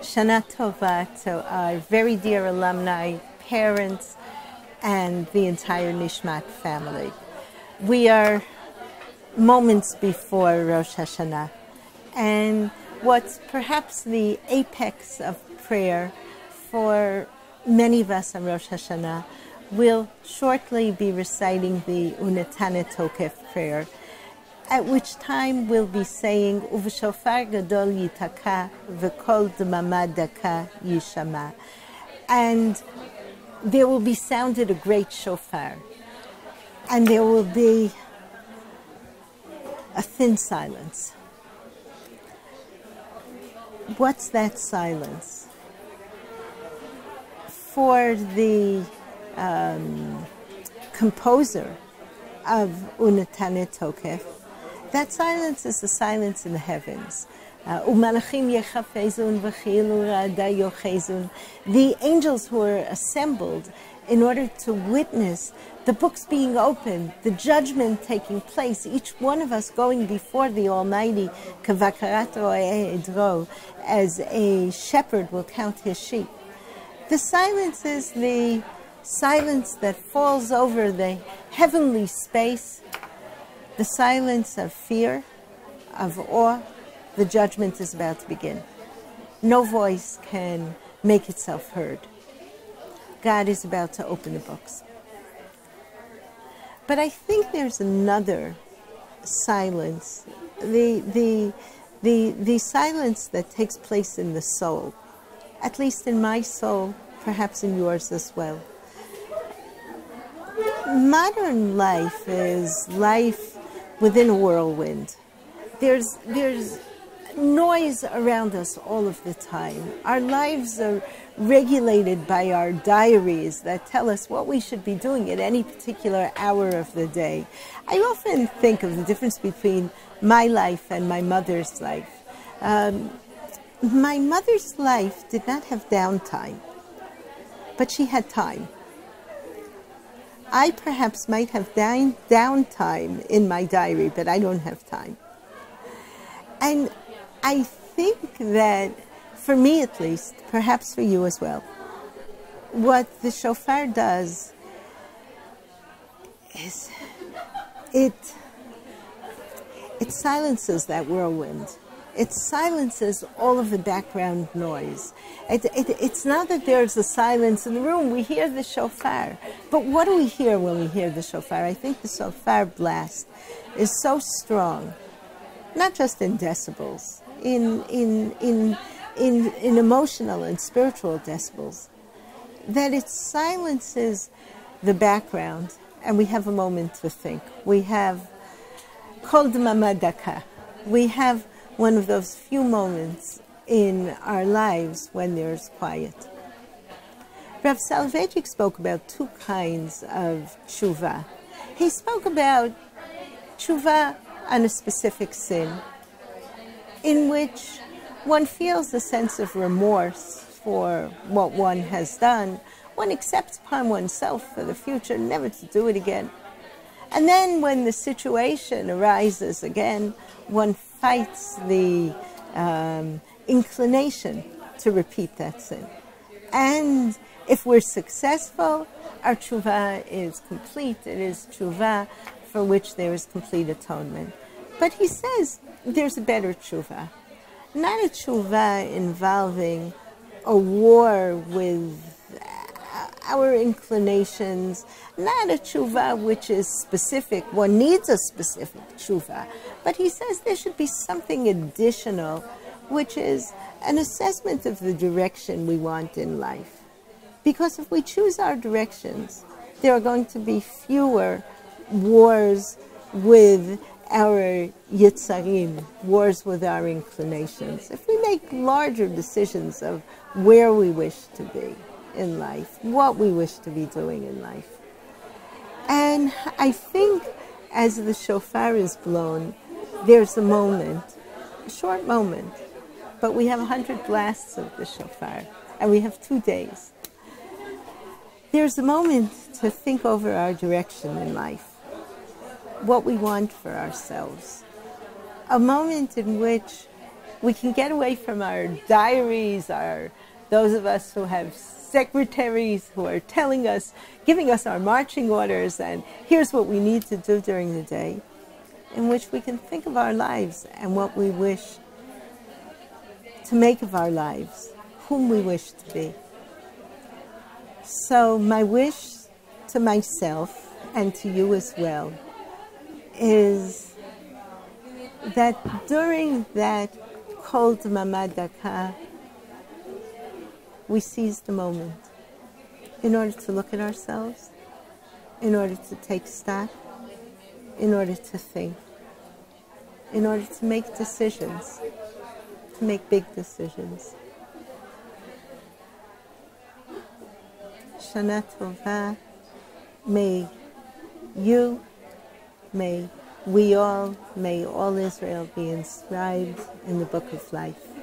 Shana Tova to our very dear alumni, parents, and the entire Nishmat family. We are moments before Rosh Hashana, and what's perhaps the apex of prayer for many of us on Rosh Hashana, we'll shortly be reciting the Unetane Tokef prayer, at which time we'll be saying Uv'shofar gadol yitaka v'kol dmama daka yishama, and there will be sounded a great shofar, and there will be a thin silence. What's that silence? For the composer of Unetane Tokef, that silence is the silence in the heavens. The angels who are assembled in order to witness the books being opened, the judgment taking place, each one of us going before the Almighty, as a shepherd will count his sheep. The silence is the silence that falls over the heavenly space, the silence of fear, of awe. The judgment is about to begin. No voice can make itself heard. God is about to open the books. But I think there's another silence, the silence that takes place in the soul, at least in my soul, perhaps in yours as well. Modern life is life within a whirlwind. There's noise around us all of the time. Our lives are regulated by our diaries that tell us what we should be doing at any particular hour of the day. I often think of the difference between my life and my mother's life. My mother's life did not have downtime, but she had time. I perhaps might have downtime in my diary, but I don't have time. And I think that, for me at least, perhaps for you as well, what the shofar does is it silences that whirlwind. It silences all of the background noise. It's not that there's a silence in the room. We hear the shofar. But what do we hear when we hear the shofar? I think the shofar blast is so strong, not just in decibels, in emotional and spiritual decibels, that it silences the background, and we have a moment to think. We have kol dmama daka. We have one of those few moments in our lives when there's quiet. Rav Soloveitchik spoke about two kinds of tshuva. He spoke about tshuva on a specific sin, in which one feels a sense of remorse for what one has done. One accepts upon oneself for the future never to do it again. And then when the situation arises again, one fights the inclination to repeat that sin. And if we're successful, our tshuva is complete. It is tshuva for which there is complete atonement. But he says there's a better tshuva. Not a tshuva involving a war with our inclinations, not a tshuva which is specific. One needs a specific tshuva. But he says there should be something additional, which is an assessment of the direction we want in life. Because if we choose our directions, there are going to be fewer wars with our yitzarim, wars with our inclinations. If we make larger decisions of where we wish to be in life, what we wish to be doing in life. And I think as the shofar is blown, there's a moment, a short moment, but we have 100 blasts of the shofar, and we have 2 days. There's a moment to think over our direction in life, what we want for ourselves. A moment in which We can get away from our diaries, those of us who have secretaries who are telling us, giving us our marching orders, and here's what we need to do during the day, in which we can think of our lives and what we wish to make of our lives, whom we wish to be. So my wish to myself and to you as well is that during that Kol Dmama Daka, we seize the moment in order to look at ourselves, in order to take stock, in order to think, in order to make decisions, to make big decisions. Shana Tova, may you, may we all, may all Israel be inscribed in the Book of Life.